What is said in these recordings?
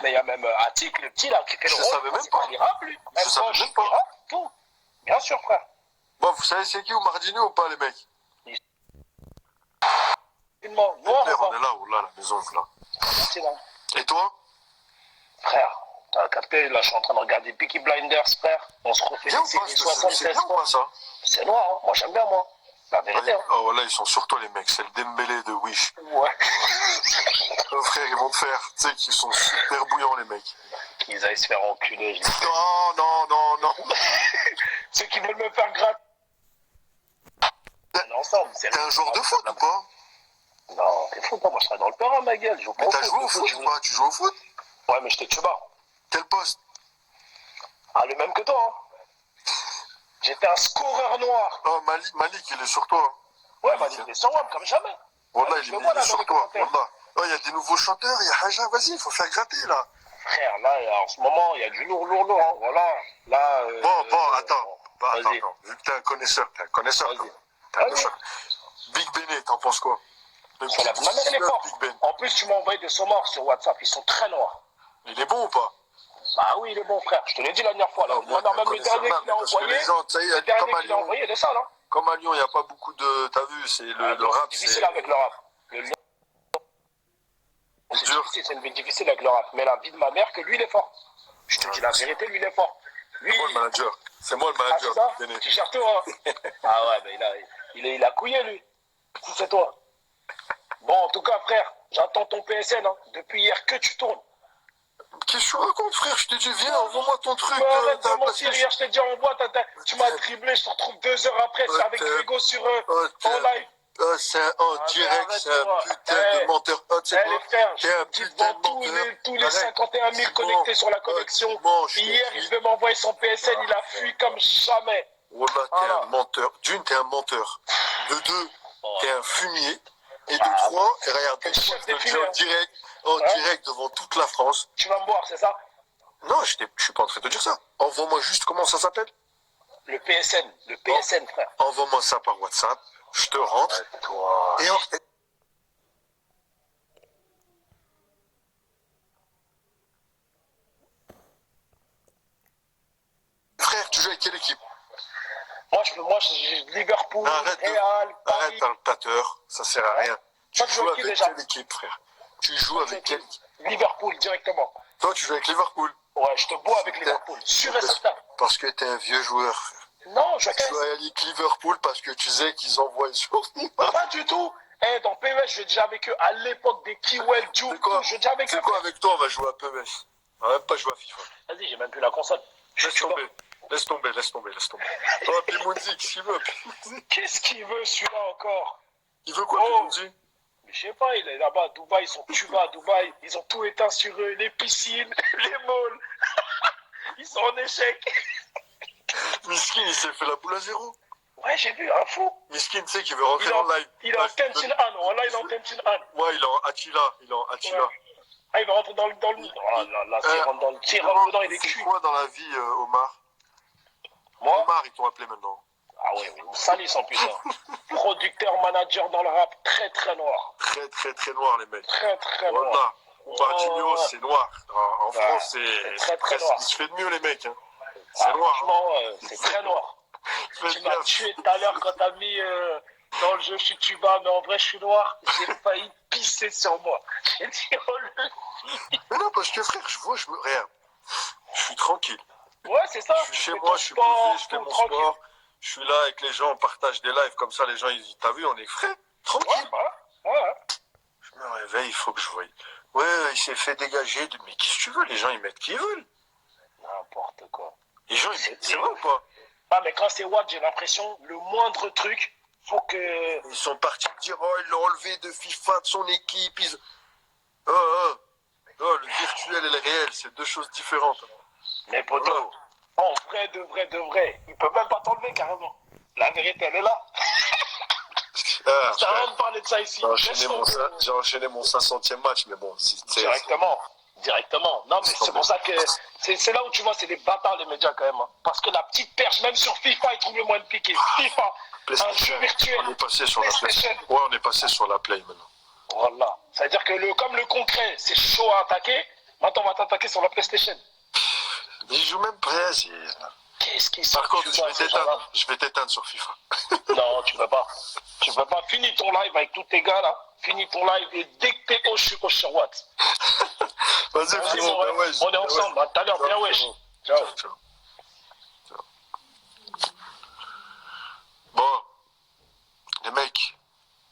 Mais il y a même Attic, le petit là, qui fait le Je rôle. savais même pas. Il rappe, lui. Je savais même pas. Il rappe, tout. Bien sûr, frère. Bon, vous savez c'est qui Oumardino ou pas, les mecs? Noir ou Claire, on pas? est là, ou là, à la maison, là. C'est là. Et toi? Frère, t'as capté, là, je suis en train de regarder Peaky Blinders, frère. On se refait Bien ou les pas, séries c'est 76 bien ou pas, ça? C'est noir, hein. Moi, j'aime bien, moi. La vérité, hein. Oh, là, ils sont sur toi, les mecs. C'est le Dembélé de Wish. Ouais. Oh, frère, ils vont te faire, tu sais, qu'ils sont super bouillants, les mecs. Qu'ils aillent se faire enculer, je dis. Non, non, non, non. Ceux qui veulent me faire gratter. Ensemble, c'est T'es un joueur de foot ou pas? Non, t'es fou, moi, je serais dans le terrain, ma gueule. Je joue pas Mais t'as joué au foot ou pas? Tu joues au foot? Ouais, mais j'étais tuba. Quel poste? Ah, le même que toi, hein. J'étais un scoreur noir. Oh, Malik, il est sur toi. Ouais, Malik, il est sur moi, comme jamais. Voilà, Je il le vois, là, est dans sur les toi. commentaires. Voilà. Oh, il y a des nouveaux chanteurs, il y a Haja, vas-y, il faut faire gratter, là. Frère, là, en ce moment, il y a du lourd, hein. Voilà. Là. Bon, attends. Vas-y. Attends. Vu que t'es un connaisseur, Vas-y. T'es un connaisseur. Big Benet, t'en penses quoi? Sur la ma mère, il est fort. Big Ben. En plus, tu m'as envoyé des sonores sur WhatsApp. Ils sont très noirs. Il est bon ou pas? Bah oui, il est bon, frère. Je te l'ai dit la dernière fois. Là. Moi, Même le dernier qu'il a envoyé. Les gens, tu sais, Le dernier qu'il a envoyé, il est sale, hein. Comme à Lyon, il n'y a pas beaucoup de. T'as vu, c'est le rap. C'est difficile avec le rap. C'est difficile, c'est une vie difficile avec le rap. Mais la vie de ma mère, que lui, il est fort. Je te dis la vérité, lui, il est fort. Lui, C'est moi le manager. C'est moi le manager. Ah, c'est ça? Tu cherches toi, hein. Ah ouais, mais il a couillé, lui. Si c'est toi. Bon, en tout cas, frère, j'attends ton PSN, hein. Depuis hier que tu tournes. Qu'est-ce que tu racontes, frère? Je t'ai dit, viens, envoie-moi ton truc. Mais arrête de mentir, hier, je t'ai dit, envoie, tu m'as dribblé, je te retrouve 2 heures après, c'est avec Frigo sur en live. C'est en direct, c'est un putain de menteur. Les frères, je un te dis putain devant de menteur. tous les 51 000 connectés sur la connexion. Hier, il devait m'envoyer son PSN, il a fui comme jamais. Wallah, t'es un menteur. D'une, t'es un menteur. De deux, t'es un fumier. Et de trois, et regarde, le chef des fumeurs. en direct devant toute la France. Tu vas me boire, c'est ça? Non, je suis pas en train de te dire ça. Envoie-moi juste comment ça s'appelle. Le PSN, frère. Envoie-moi ça par WhatsApp. Je te rentre. Toi. Frère, tu joues avec quelle équipe? Moi, j'ai Liverpool, Real, Paris. Arrête, un tâteur, ça sert à rien. Tu joues avec quelle équipe, frère? Tu joues avec quelle équipe? Liverpool, directement. Toi, tu joues avec Liverpool. Ouais, je te bois avec Liverpool. Sûr et certain. Parce que t'es un vieux joueur, frère. Non, je Tu joues avec Liverpool parce que tu sais qu'ils envoient sur Pas du tout. Dans PES, je jouais déjà avec eux à l'époque des Kiwell, Juke, je jouais déjà avec eux. C'est quoi avec toi, on va jouer à PES? On va même pas jouer à FIFA. Vas-y, j'ai même plus la console. Laisse tomber. Oh, Pimounzi, qu'est-ce qu'il veut? Qu'est-ce qu'il veut, celui-là, encore? Il veut quoi, Pimounzi? Mais je sais pas, il est là-bas à Dubaï, ils sont tuba à Dubaï. Ils ont tout éteint sur eux, les piscines, les malls. Ils sont en échec. Miskin, il s'est fait la boule à zéro. Ouais, j'ai vu, un fou. Miskin, tu sais qu'il veut rentrer en live. Il est en Tenchin Han, voilà, il est en Tenchin Han. Ouais, il est en Attila. Ouais. Ah, il va rentrer dans le... Oh là, s'il rentre dans le tir, dedans, il est cuit. C'est quoi dans la vie, Omar? Moi? Omar, ils t'ont appelé maintenant. Ah ouais, ils me salissent en plus. Hein. Producteur, manager dans le rap, très très noir. Très noir, les mecs. Très noir. Omar Junior, c'est noir. En France, c'est très noir. Il se fait de mieux, les mecs. Hein. C'est noir. Franchement, c'est très noir. Tu m'as tué tout à l'heure quand t'as mis dans le jeu je suis tuba, mais en vrai je suis noir. J'ai failli pisser sur moi. J'ai dit oh le... Mais non, parce que frère, regarde. Je suis tranquille. Ouais, c'est ça. Je suis chez moi, je suis posé, je fais mon sport. Je suis là avec les gens, on partage des lives comme ça, les gens, t'as vu, on est frais, tranquille. Ouais. Je me réveille, il faut que je voie. Ouais, il s'est fait dégager. Mais qu'est-ce que tu veux? Les gens, ils mettent qui veulent. N'importe quoi. Les gens, ils mettent, c'est vrai ou pas? Ah, mais quand c'est Watt, j'ai l'impression, le moindre truc, faut que... Ils sont partis dire, oh, il l'a enlevé de FIFA, de son équipe. Le virtuel et le réel, c'est deux choses différentes. Mais poto, en vrai, de vrai, il peut même pas t'enlever carrément. La vérité, elle est là. Ça a rien de parler de ça ici. J'ai enchaîné mon 500e match, mais bon, Directement. Non, mais c'est pour ça que c'est là où tu vois, c'est des bâtards les médias quand même. Hein. Parce que la petite perche, même sur FIFA, ils trouvent le moyen de piquer. FIFA, un jeu virtuel. On est passé sur la Play. Ouais, on est passé sur la Play maintenant. Voilà. C'est-à-dire que comme le concret, c'est chaud à attaquer, Maintenant, on va t'attaquer sur la PlayStation. Il joue même pas. Qu'est-ce qui Par contre, ces gens-là? je vais t'éteindre sur FIFA. Non, tu ne peux pas. Tu ne peux pas. Finis ton live avec tous tes gars là. Finis ton live et dès que t'es haut, je suis haut sur Watt. Vas-y, frérot, mon ref, on est ensemble. À tout à l'heure, bien wesh. Ciao. Ciao. Bon, les mecs,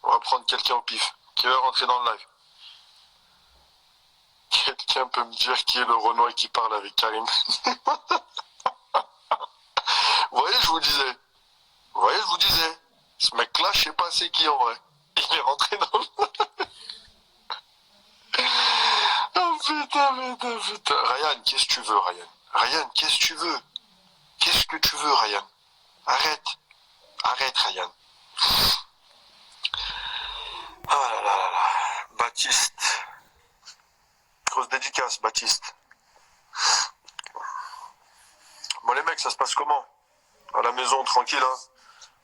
on va prendre quelqu'un au pif. Qui veut rentrer dans le live? Quelqu'un peut me dire qui est le Renoir qui parle avec Karim? Vous voyez, je vous disais. Vous voyez, je vous disais. Ce mec-là, je sais pas c'est qui en vrai. Il est rentré dans le... Oh putain. Ryan, qu'est-ce que tu veux, Ryan? Ryan, qu'est-ce que tu veux? Qu'est-ce que tu veux, Ryan? Arrête, Ryan. Ah là là là là. Baptiste. Grosse dédicace, Baptiste. Bon les mecs, ça se passe comment? À la maison, tranquille, hein?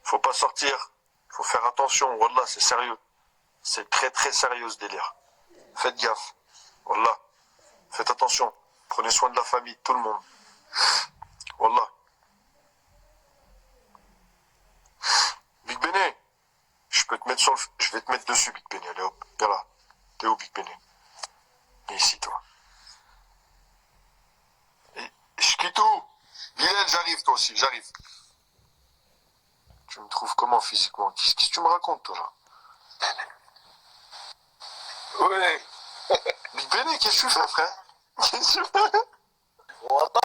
Faut pas sortir. Faut faire attention. Wallah, c'est sérieux. C'est très très sérieux ce délire. Faites gaffe. Wallah. Faites attention. Prenez soin de la famille, tout le monde. Wallah. Big Bené, je vais te mettre dessus, Big Bené. Allez hop, viens là. T'es où, Big Bené? Viens ici, toi. Et Chiquitou, Bilal, j'arrive, toi aussi, j'arrive. Tu me trouves comment physiquement? Qu'est-ce que tu me racontes, toi, là? Ouais. Big Bené, qu'est-ce que tu fais, frère? Qu'est-ce que tu fais? Voilà.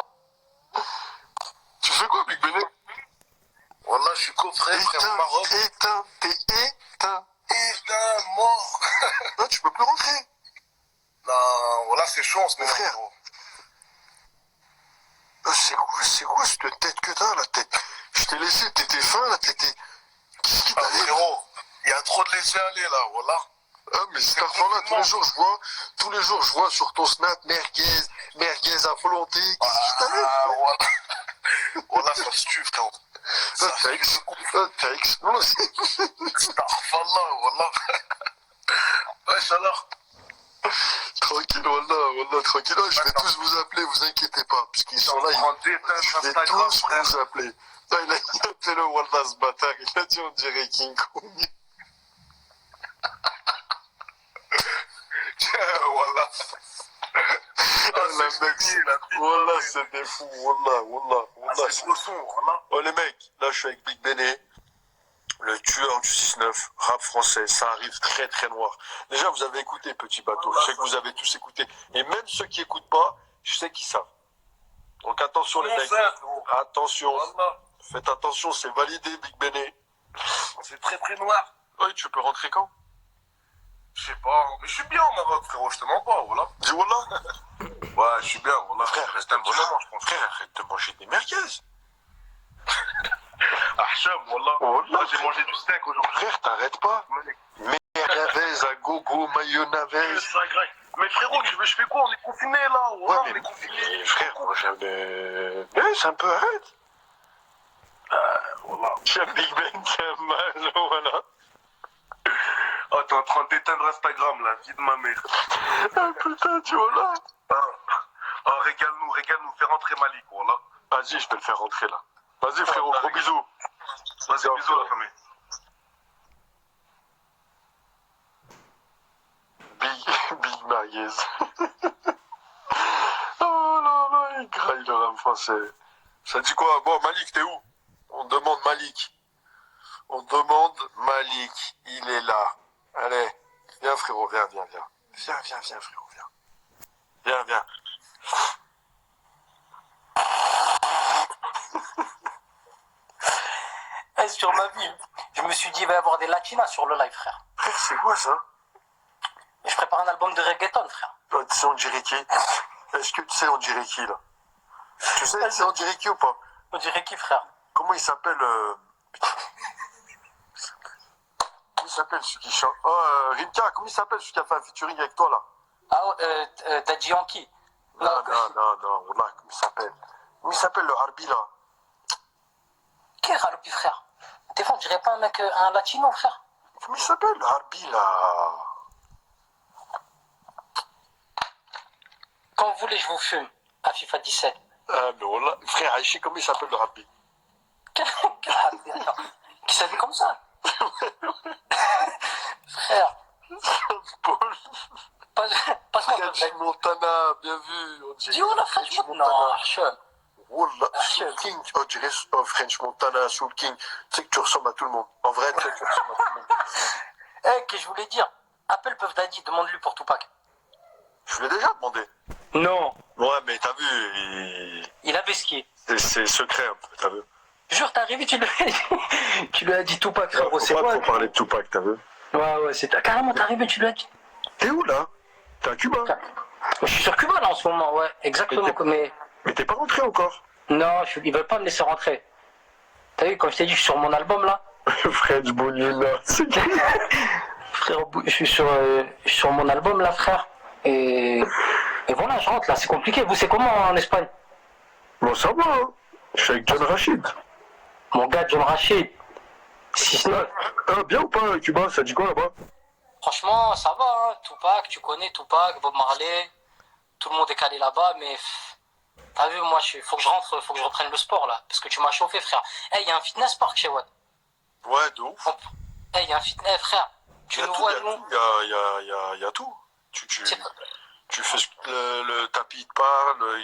Tu fais quoi, Big Bené? Voilà, je suis coffret, frère, au Maroc. T'es éteint. Putain, mort. Non, tu peux plus rentrer. Non, voilà, c'est chaud, Mais frère. C'est quoi cette tête que t'as, la tête? Je t'ai laissé, t'étais fin, là, t'étais... Qu'est-ce qui Ah, t'arrive? frérot, il y a trop de laisser aller, là, voilà. Ah, mais cet enfant-là, tous les jours, je vois sur ton snap, merguez à volonté. Qu'est-ce qui t'arrive? Ah, voilà. Voilà, ça se tue, frérot. Ça, t'as explosé. Astaghfirullah, voilà. Wesh, alors. Tranquille, wallah, tranquille. Oh, je vais tous vous appeler, vous inquiétez pas, puisqu'ils sont là, je vais tous vous appeler. Non, il a appelé le wallah, ce bâtard, il a dit on dirait King Kong. Voilà. Wallah, c'est des fous, wallah. C'est beau son, voilà. Oh les mecs, là je suis avec Big Bené, le tueur du 6-9, rap français, ça arrive très très noir. Déjà vous avez écouté Petit Bateau, je sais que vous avez tous écouté. Et même ceux qui écoutent pas, je sais qu'ils savent. Donc attention les mecs, attention, faites attention, c'est validé Big Bené. C'est très très noir. Oui, tu peux rentrer quand? Je sais pas, mais je suis bien au Maroc, frérot, je te mens pas, voilà. Dis wallah. Ouais, je suis bien, voilà. Frère, reste un petit moment, je pense. Frère, arrête de manger des merguez. Ah, chum, wallah. Wallah, J'ai mangé du steak aujourd'hui. Frère, t'arrêtes pas. Merguez à gogo, mayonnaise. Mais frérot, je fais quoi? On est confinés là, voilà, on est confinés. Frère, moi j'aime... Mais c'est un peu arrête. Voilà. J'aime Big Ben, c'est mal, voilà. Oh, t'es en train d'éteindre Instagram là, vie de ma mère. Ah putain, tu vois là. Ah, régale-nous, fais rentrer Malik, voilà. Vas-y, je vais le faire rentrer là. Vas-y frérot, gros bisous. Vas-y, bisous la famille. Big merguez. Oh là là, il graille le rame français. Ça dit quoi? Bon, Malik, t'es où? On demande Malik. Il est là. Allez, viens frérot, viens. Viens frérot, viens. Viens. Sur ma vie, je me suis dit il va y avoir des latinas sur le live, frère. Frère, c'est quoi ça? Et je prépare un album de reggaeton, frère. Tu sais, on dirait qui? Est-ce que tu sais, on dirait qui là? Tu sais, on dirait qui ou pas? On dirait qui, frère? Comment il s'appelle Comment il s'appelle celui qui chante? Oh, Rimka, comment il s'appelle celui qui a fait un featuring avec toi là? Ah, Daddy Yankee. Non, voilà, comment il s'appelle? Comment il s'appelle le Harbi là? Quel Harbi, frère? Des fois, on dirait pas un mec, un latino, frère. Comment il s'appelle le Harbi là? Quand vous voulez, je vous fume à FIFA 17. Ah, mais voilà. Frère, Aïchi, comment il s'appelle le rabbi? Attends, qui s'habille comme ça? Frère, passe-moi ton French Montana, bien vu. On dirait dis où la French Montana? Non, Archon. Wallah, Soul King, on dirait French Montana, Soul King. Tu sais que tu ressembles à tout le monde. En vrai, tu sais que tu ressembles à tout le monde. Eh, que je voulais dire, appelle Puff Daddy, demande-lui pour Tupac. Je lui ai déjà demandé. Non. Ouais, mais t'as vu, Il avait skié. c'est secret un peu, t'as vu. Jure, t'es arrivé, tu lui as dit Tupac, Ouais, frérot, faut c'est pas quoi? trop parler de Tupac, t'as vu. Ouais, c'est carrément, t'es arrivé, tu lui as dit. T'es où là? T'es à Cuba? Je suis sur Cuba là en ce moment, ouais, exactement. Mais t'es pas rentré encore. non, ils veulent pas me laisser rentrer. T'as vu, quand je t'ai dit, je suis sur mon album là. French Bonina, c'est qui? Frère, je suis sur mon album là, frère. Et voilà, je rentre là, c'est compliqué. Vous, c'est comment en Espagne? Bon, ça va, hein. Je suis avec John Rachid. Mon gars, John Rachid. 6-9. Bien ou pas, Cuba? Ça dit quoi là-bas? Franchement, ça va, hein. Tupac, tu connais Tupac, Bob Marley. Tout le monde est calé là-bas, mais t'as vu, moi, faut que je rentre, faut que je reprenne le sport là. Parce que tu m'as chauffé, frère. Eh, il y a un fitness park chez Watt. Ouais, de ouf. Eh, il y a un fitness, frère. Tu nous vois, nous. Il y a tout. Tu fais le tapis de parle,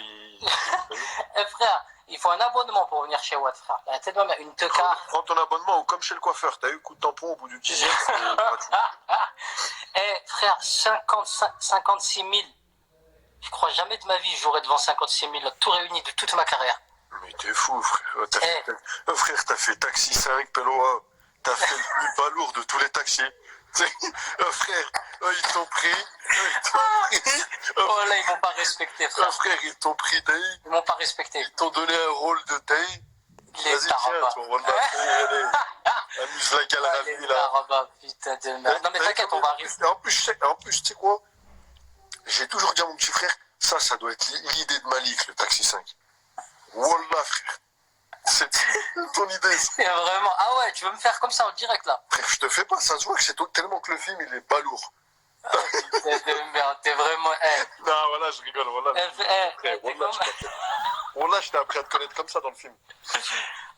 Eh, frère, il faut un abonnement pour venir chez Watt, frère. La tête de ma mère, une teucar. Prends ton abonnement ou comme chez le coiffeur, t'as eu coup de tampon au bout du 10e, c'est gratuit. Eh, frère, 56 000. Je crois jamais de ma vie j'aurais devant 56 000, là, tout réuni de toute ma carrière. Mais t'es fou, frère. Frère, t'as fait taxi 5, Peloa. T'as fait le plus balourd de tous les taxis. Frère, ils t'ont pris. Oh là, ils m'ont pas respecté, frère. Frère, ils t'ont pris, taille. Ils m'ont pas respecté. Ils t'ont donné un rôle de taille. Les Vas-y, tarabas. tiens, ton rôle de amuse la galerie, Les là. tarabas, putain de merde. Non, mais t'inquiète, on va arriver. En plus, tu sais quoi? J'ai toujours dit à mon petit frère, ça doit être l'idée de Malik, le taxi 5. Wallah, frère. C'est ton idée, ça. C'est vraiment. Ah ouais, tu veux me faire comme ça en direct là? Frère, je te fais pas, ça se voit que c'est tellement que le film, il est balourd. Putain de merde, t'es vraiment. Non, voilà, je rigole, voilà. Wallah, je t'ai appris à te connaître comme ça dans le film.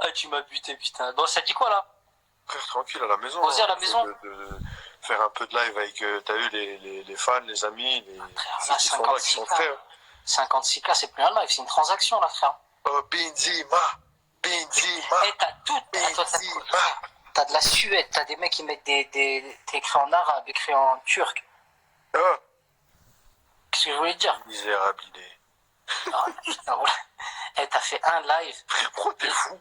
Ah, tu m'as buté, putain. Bon, ça dit quoi là? Frère, tranquille, à la maison. Posé à la maison. De faire un peu de live avec, t'as vu, les fans, les amis, ceux qui sont là, qui sont frères. 56K, c'est plus un live, c'est une transaction là, frère. Oh, Benzema. Eh, t'as tout. T'as de la Suède, t'as des mecs qui mettent des écrits en arabe, écrits en turc. Ah, Qu'est-ce que je voulais te dire? misérable idée. Ah, putain, voilà. Eh, t'as fait un live. Frère, pourquoi t'es fou?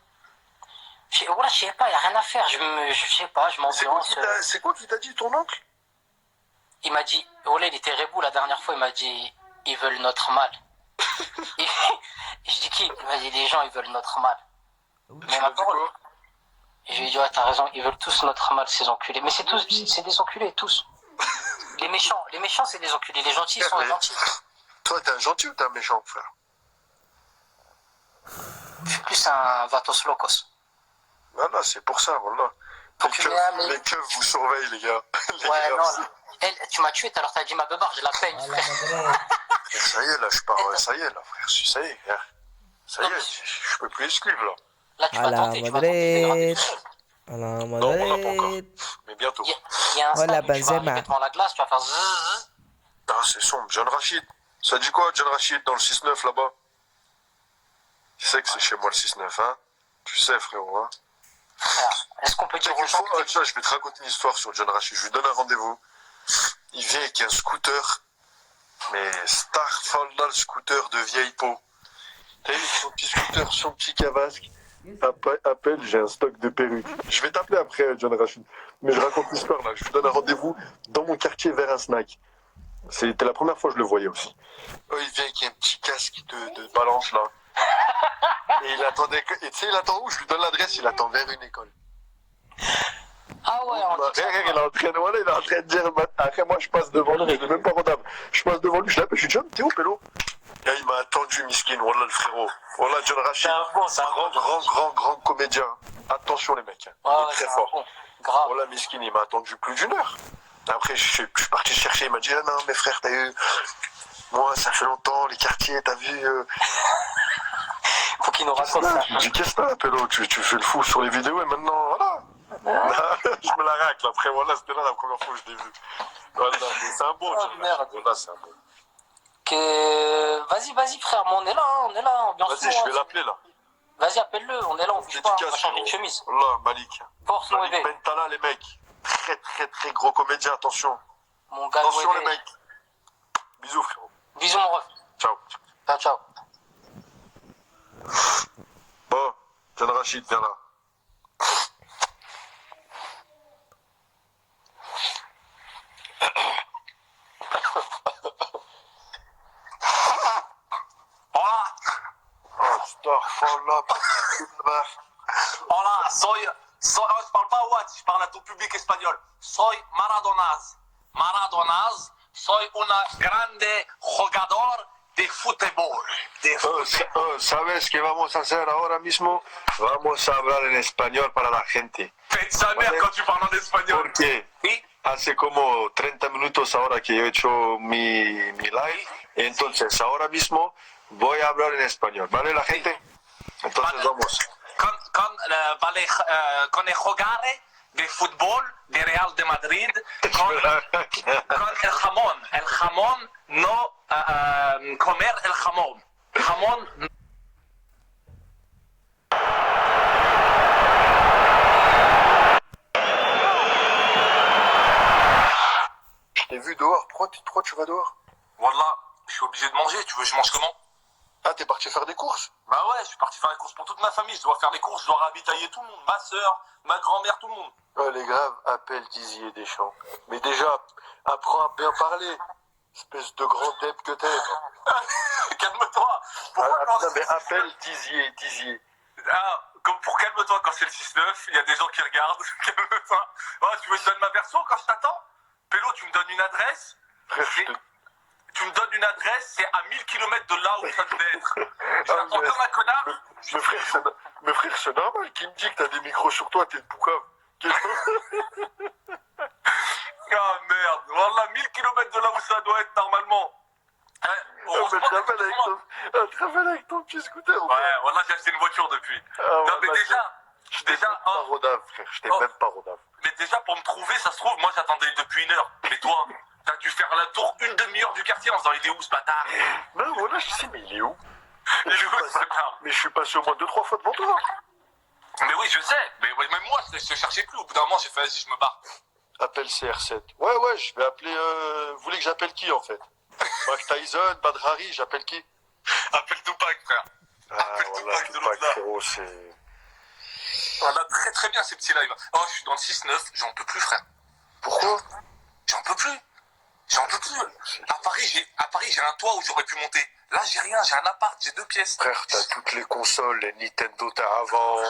Voilà, je sais pas, y a rien à faire. Je sais pas, je m'ambiance. C'est quoi qui t'a dit, ton oncle? Il m'a dit, Olé, il était rebou la dernière fois, il m'a dit, ils veulent notre mal. Et je dis qui? Il m'a dit, les gens, ils veulent notre mal. Mais ma parole. Et je lui ai dit, ouais, t'as raison, ils veulent tous notre mal, ces enculés. Mais c'est des enculés, tous. Les méchants, c'est des enculés. Les gentils, ils sont gentils. Toi, t'es un gentil ou t'es un méchant, frère? Je suis plus un Vatos Locos. Voilà, c'est pour ça, voilà. Les keufs vous surveillent, les gars. Ouais, non, tu m'as tué, alors t'as dit ma beubare, j'ai la peigne, frère. Ça y est, là, je pars. Ça y est, là, frère. Ça y est, frère. Ça y est, je peux plus esquive, là. Là, tu vas tenter, tu vas tenter. À la Non, on l'a pas encore. Madrid. Mais bientôt. Il y a un stade où tu vas Benzema. arriver devant la glace, tu vas faire zzzz. Ah, c'est sombre. John Rachid. Ça dit quoi, John Rachid, dans le 6-9, là-bas? Tu sais que c'est chez moi, le 6-9, hein? Tu sais, frérot, hein? Frère, est-ce qu'on peut dire aux gens que Tu vois, je vais te raconter une histoire sur John Rachid. Je lui donne un rendez-vous. Il vient avec un scooter. Mais Starfall, là, le scooter de vieille peau. T'as vu, son petit scooter, son petit cavasque. Appelle, j'ai un stock de perruques. Je vais t'appeler après, John Rachid. Mais je raconte l'histoire, là. Je lui donne un rendez-vous dans mon quartier vers un snack. C'était la première fois que je le voyais aussi. Oh, il vient avec un petit casque de balance, là. Et il attendait... Et tu sais, il attend où? Je lui donne l'adresse, il attend vers une école. ah ouais, Il est en train de dire, après moi je passe devant lui, je n'ai même pas rendable. Je passe devant lui, je l'appelle, je suis John, t'es où, Pélo? Et il m'a attendu, miskin, voilà le frérot. Voilà John Rachid, grand comédien. Attention les mecs, il est très fort. Bon, grave. Voilà miskin, il m'a attendu plus d'1 heure. Après je suis parti chercher, il m'a dit, ah non mais frère, t'as eu... Moi, ça fait longtemps, les quartiers, t'as vu. Faut qu'il nous raconte ça. Je me dis, qu'est-ce que t'as, Pélo? Tu fais le fou sur les vidéos et maintenant, voilà. Je me la racle. Après, voilà, c'était là la première fois que je l'ai vu. Voilà, mais c'est un bon. Oh, merde. Voilà, c'est un bon. Vas-y, frère, mais on est là, ambiance. Vas-y, je vais l'appeler là. Vas-y, appelle-le, on est là, on bouge pas, on va changer de chemise. Là, Malik. Force, mon Malik bébé. Bentala, les mecs. Très, très, très gros comédien, attention. Mon gars, Attention, les bébé. mecs. Bisous, frérot. Bisous, mon ref. Ciao. Ciao. Bon, tiens, Rachid, viens là. Hola, Astaghfirullah. hola, je parle pas Watch, je parle à tout public espagnol. Soy Maradonaz, soy una grande jugador de fútbol. ¿Sabes qué vamos a hacer ahora mismo? Vamos a hablar en español para la gente. Fais sa mère quand tu parles en espagnol. Porque Oui, hace como 30 minutos ahora que he hecho mi live, entonces ahora mismo voy a hablar en español, ¿vale la gente? Entonces vamos. con el jugar de fútbol de Real de Madrid, con el jamón, no comer el jamón. Jamón. Je t'ai vu dehors, pourquoi tu vas dehors? Wallah, je suis obligé de manger, tu veux je mange comment? Ah, t'es parti faire des courses? Bah ouais, je suis parti faire les courses pour toute ma famille, je dois faire les courses, je dois ravitailler tout le monde, ma soeur, ma grand-mère, tout le monde. Oh les gars, appelle Dizier Deschamps. Mais déjà, apprends à bien parler. Espèce de grand deb que t'es. Calme-toi. Pourquoi quand Non mais appelle Dizier. pour calme-toi quand c'est le 6-9, il y a des gens qui regardent, calme-toi. Oh, tu veux que je donne ma version quand je t'attends? Pélo, tu me donnes une adresse? Frère, Tu me donnes une adresse, c'est à 1000 km de là où ça devait être. Ah, J'attends mais- comme un connard. Mais frère, c'est normal qu'il me dit que t'as des micros sur toi, t'es de Poucave. Ah merde, voilà 1000 km de là où ça doit être normalement. Hein, heureusement Tu que- te rappelles avec ton petit scooter ou Ouais, pas? voilà, j'ai acheté une voiture depuis. Ah, Non, voilà, mais déjà, Je t'ai même pas rodave, frère. Je t'ai Oh. même pas rodave. mais déjà pour me trouver, ça se trouve, moi j'attendais depuis 1 heure. Mais toi, t'as dû faire la tour une demi-heure du quartier en se disant il est où ce bâtard? Non, voilà, je sais, mais il est où? Il est où ce bâtard? Mais je suis passé au moins 2-3 fois devant toi. Mais oui, je sais, mais ouais, même moi je cherchais plus. Au bout d'un moment, j'ai fait vas-y, je me barre. Appelle CR7. Ouais, je vais appeler. Vous voulez que j'appelle qui en fait? Mike Tyson, Badrari, j'appelle qui? Appelle Tupac, frère. Ah, Appelle voilà, Tupac de Tupac, l'autre là. frérot, c'est. Voilà, très très bien ces petits lives. Oh, je suis dans le 6-9, j'en peux plus, frère. Pourquoi? J'en peux plus. À Paris, j'ai un toit où j'aurais pu monter. Là, j'ai rien, j'ai un appart, j'ai 2 pièces. Frère, t'as toutes les consoles, les Nintendo, t'as avant. Ouais.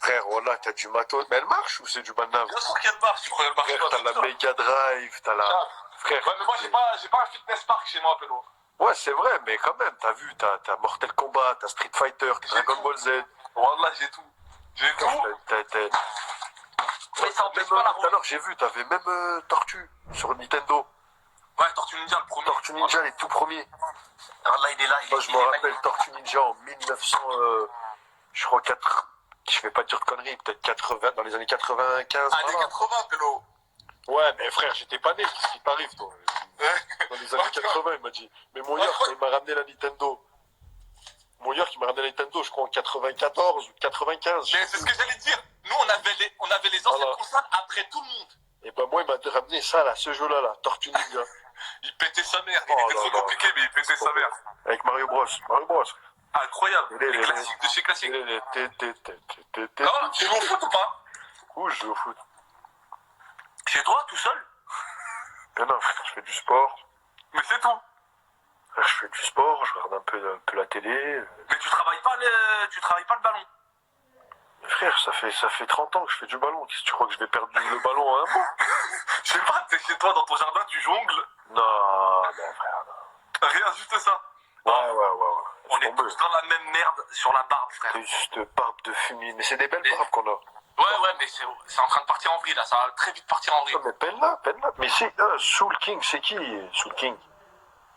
Frère, voilà, t'as du matos. Mais elle marche ou c'est du banane? Bien sûr qu'elle marche, tu crois qu'elle marche Frère, pas. t'as la Mega Drive, t'as la. Ah. Frère. Ouais, mais moi, j'ai pas un fitness park chez moi, Pélo. Ouais, c'est vrai, mais quand même, t'as vu, t'as Mortal Kombat, t'as Street Fighter, t'as J'ai Dragon tout. Ball Z. Wallah, j'ai tout. J'ai tout. Mais ça empêche pas la route. Alors, j'ai vu, t'avais même Tortue sur Nintendo. Ouais, Tortue Ninja, le premier. Tortue Ninja, les tout premiers. Alors là, il est là. Moi, je me rappelle Tortue Ninja en 1900, je crois, je vais pas dire de conneries, peut-être 80, dans les années 95. Années voilà. 80, Pélo. Ouais, mais frère, j'étais pas né, qu'est-ce qui t'arrive, toi? Dans les années 80, il m'a dit. Mais mon York, il m'a ramené la Nintendo. Mon York, il m'a ramené la Nintendo, je crois, en 94 ou 95. Mais c'est ce que j'allais te dire. Nous, on avait les anciennes Voilà. consoles après tout le monde. Et ben, moi, il m'a ramené ça, là, ce jeu-là, là, Tortue Ninja. Il pétait sa mère. Oh Il était là trop là. compliqué, mais il pétait sa mère. Avec Mario Bros. Mario Bros. Incroyable. Les- Les classiques de chez classiques. Ah, Tu joues au foot ou pas? Où je joue au foot? Chez toi, tout seul? Mais non, frère, je fais du sport. Mais c'est tout. Frère, je fais du sport, je regarde un peu la télé. Mais tu travailles pas le ballon. Mais frère, ça fait 30 ans que je fais du ballon. Qu'est-ce que tu crois que je vais perdre le ballon en un mois? Je sais pas, t'es chez toi dans ton jardin, tu jongles. Non, frère, non. Rien, juste ça. Ouais. On est tous dans la même merde sur la barbe, frère. C'est juste barbe de fumier. Mais c'est des belles barbes qu'on a. Ouais, mais c'est en train de partir en vrille, là. Ça va très vite partir en vrille. Ah, mais peine-la. Mais c'est Soul King, c'est qui Soul King?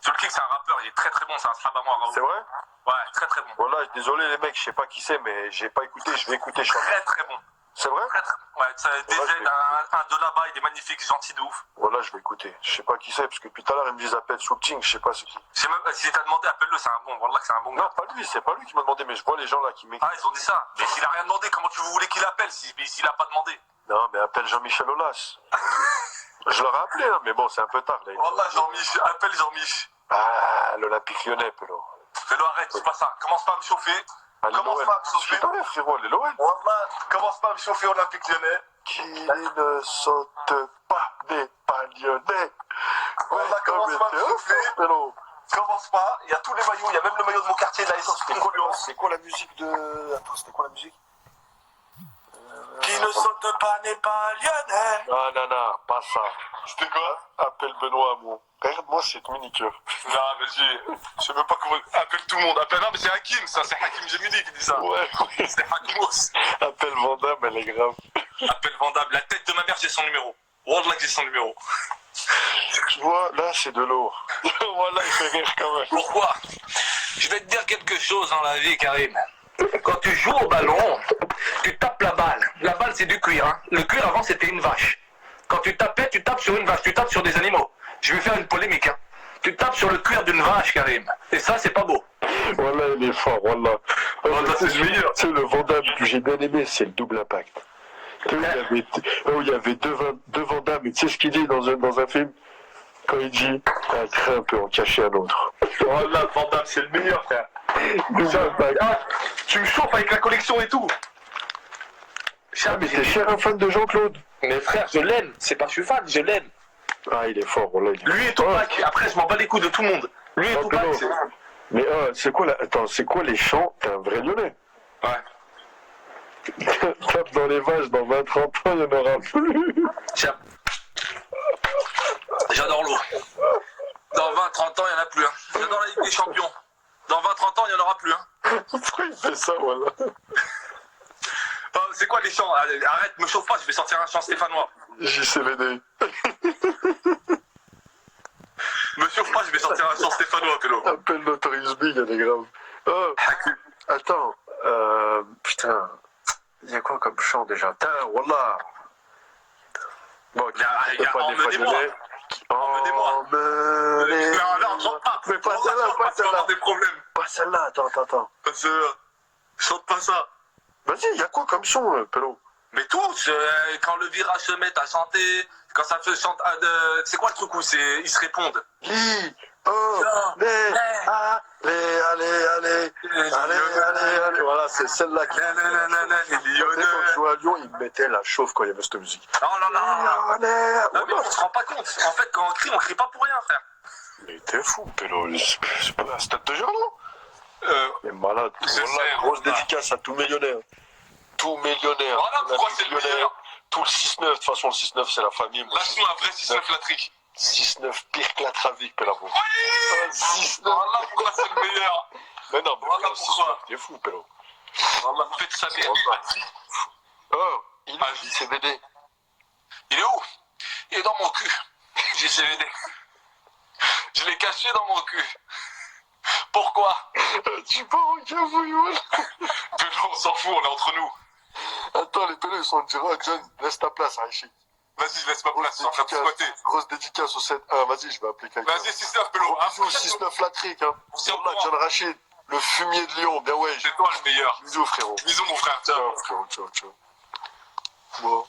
Soul King, c'est un rappeur, il est très très bon, c'est un strab à moi, Raoul. C'est vrai? Ouais, très très bon. Voilà, désolé les mecs, je sais pas qui c'est, mais j'ai pas écouté, je vais écouter. Très très bon. C'est vrai? Très très bon. Ouais, ça, DZ, un de là-bas, il est magnifique, gentil de ouf. Voilà, je vais écouter. Je sais pas qui c'est, parce que depuis tout à l'heure, ils me disent appelle Soul King, je sais pas c'est qui. Je sais même pas si t'as demandé, appelle-le, c'est un bon. Voilà que c'est un bon Non, gars. pas lui, c'est pas lui qui m'a demandé, mais je vois les gens là qui m'écoutent. Ah, ils ont dit ça. Mais s'il a rien demandé, comment tu voulais qu'il appelle s'il a pas demandé? Non, mais appelle Jean-Michel Aulas. Je l'aurais appelé, hein, mais bon, c'est un peu tard. Là. Wallah, Jean-Mich, appelle Jean-Mich. Ah, l'Olympique Lyonnais, Pélo. Fais-le, arrête, c'est pas ça. Commence pas à me chauffer. Allez, Commence pas à me chauffer. Putain, frérot, les l'OL. Wallah, commence pas à me chauffer, Olympique Lyonnais. Qui ne saute pas n'est pas lyonnais. Wallah, commence pas à me chauffer. Pélo. Commence pas, il y a tous les maillots, il y a même le maillot de mon quartier de la SO. C'est quoi la musique de... Attends, c'était quoi la musique? Qui ne saute pas n'est pas lyonnais. Non, non, non, pas ça. C'était quoi? Appelle Benoît Hamon. Regarde-moi cette mini-cœur. Non, vas-y, je sais même pas comment. Appelle tout le monde. Appelle, non, mais c'est Hakim, ça, c'est Hakim Gemini qui dit ça. Ouais, oui. C'est Hakimos. Appelle Vandame, elle est grave. Appelle Vandame, la tête de ma mère, j'ai son numéro. Wallah, que j'ai son numéro. Tu vois, là, c'est de l'eau. Voilà, il fait rire quand même. Pourquoi? Je vais te dire quelque chose dans la vie, Karim. Quand tu joues au ballon, tu tapes la balle. La balle, c'est du cuir. Hein. Le cuir, avant, c'était une vache. Quand tu tapais, tu tapes sur une vache, tu tapes sur des animaux. Je vais faire une polémique. Hein. Tu tapes sur le cuir d'une vache, Karim. Et ça, c'est pas beau. Voilà, il est fort, voilà. Voilà, c'est le meilleur. Tu sais, le Vandame que j'ai bien aimé, c'est le double impact. Tu sais, il y avait deux Vandame, et tu sais ce qu'il dit dans un film? Quand il dit, un crin peut en cacher un autre. Wallah, Vandame, c'est le meilleur, frère. Double impact. Ah, tu me chauffes avec la collection et tout. Ah, mais t'es cher un fan de Jean-Claude? Mais frère, je l'aime. C'est pas que je suis fan, je l'aime. Ah, il est fort, voilà. Lui et Tupac. Après, je m'en bats les couilles de tout le monde. Lui et Oh, Tupac, non. c'est... Mais c'est quoi attends, c'est quoi les chants? T'es un vrai lyonnais. Ouais. Tape dans les vaches, dans 20-30 ans, il n'y en aura plus. Tiens. J'adore l'eau. Dans 20-30 ans, il n'y en a plus. Hein. J'adore la Ligue des Champions. Dans 20-30 ans, il n'y en aura plus. Hein. Pourquoi il fait ça, voilà? C'est quoi les chants? Allez, arrête, me chauffe pas, je vais sortir un chant stéphanois. JCVD. Me chauffe pas, je vais sortir un chant stéphanois, Pélo. Appelle Notorious Big, elle est grave. Oh, attends, putain, il y a quoi comme chant déjà? Putain, wallah. Bon, Il y a Emmenez-moi. Emmenez-moi. Non, non, chante pas. Mais pas celle-là, Chante pas tu vas celle-là. avoir des problèmes. Pas celle-là, attends. Pas celle-là. Chante pas ça. Vas-y, il y a quoi comme son, Pélo? Mais tous, quand le virage se met à chanter, quand ça se chante, c'est quoi le truc où ils se répondent? Allez, allez. Voilà, c'est celle-là qui... Les Lyonnais. Quand je jouais à Lyon, ils mettaient la chauffe quand il y avait cette musique. Non. Non, mais on se rend pas compte. En fait, quand on crie pas pour rien, frère. Mais t'es fou, Pélo. C'est pas un stade de Gerland. Mais malade. Je Voilà, sais, grosse voilà. dédicace à tous mes Lyonnais. Tous mes Lyonnais. Voilà pourquoi c'est le meilleur. Tout le 6-9, de toute façon, le 6-9, c'est la famille. Lâche-nous un vrai 6-9 latrique. 6-9, pire que la Travic, Pélo. Oui 6-9. Voilà pourquoi c'est le meilleur. Mais non, mais Voilà le 6-9, pourquoi. t'es fou, Pélo. Voilà, faites sa mère. Oh, il est JCVD. Il est où? Il est dans mon cul. J'ai CVD. Je l'ai caché dans mon cul. Pourquoi? Tu pars en cavouille, On s'en fout, on est entre nous. Attends, les Pélos, ils sont en oh, John, laisse ta place, Aïchi. Vas-y, je laisse ma place, je suis en train de squatter. Grosse dédicace au 7-1, vas-y, je vais appeler quelqu'un. Vas-y, 6-9, Pélo. Bisous, 6-9 la trique, hein. On s'est au Voilà, courant. John Rachid, le fumier de Lyon, bien ouais. C'est toi le meilleur. Bisous, frérot. Bisous, mon frère. Ciao. Ciao, frérot, ciao. Bon.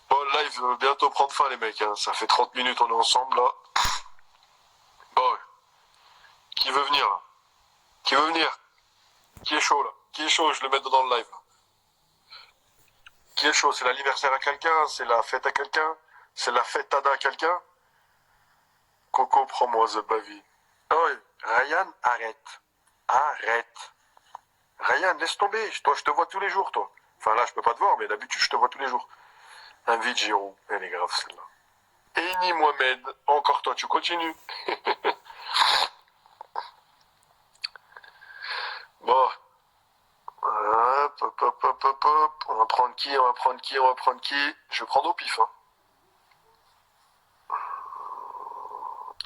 Bon, le live va bientôt prendre fin, les mecs, hein. Ça fait 30 minutes, on est ensemble, là. Bon. Qui veut venir, là? Qui veut venir? Qui est chaud, là? Qui est chaud? Je le mets dans le live, là. Qui est chaud? C'est l'anniversaire à quelqu'un? C'est la fête à quelqu'un? C'est la fête à quelqu'un? Coco, prends-moi The Bavi. Oh, Ryan, arrête. Ryan, laisse tomber. Toi, je te vois tous les jours, toi. Enfin, là, je peux pas te voir, mais d'habitude, je te vois tous les jours. Invite Giroud. Elle est grave, celle-là. Eni Mohamed. Encore toi, tu continues. Bon. Hop. On va prendre qui? Je vais prendre au pif, hein.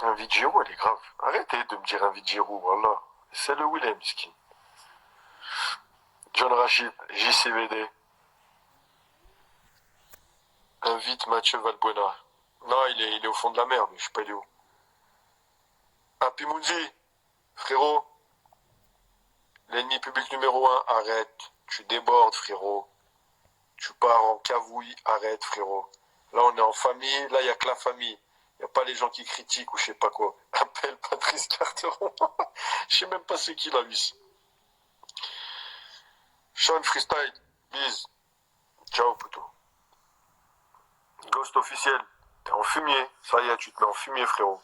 Un vide Giroud, elle est grave. Arrêtez de me dire un vide Giroud, voilà. C'est le Willem, ski. John Rachid, JCVD. Invite Mathieu Valbuena. Non, il est au fond de la mer, mais je sais pas il est où. Happy Mounzi, frérot. L'ennemi public numéro 1, arrête. Tu débordes, frérot. Tu pars en cavouille, arrête, frérot. Là, on est en famille. Là, il n'y a que la famille. Il n'y a pas les gens qui critiquent ou je sais pas quoi. Appelle Patrice Carteron. Je sais même pas c'est qui, la vis. Sean Freestyle. Bise. Ciao, poteau. Ghost officiel. T'es en fumier. Ça y est, tu te mets en fumier, frérot.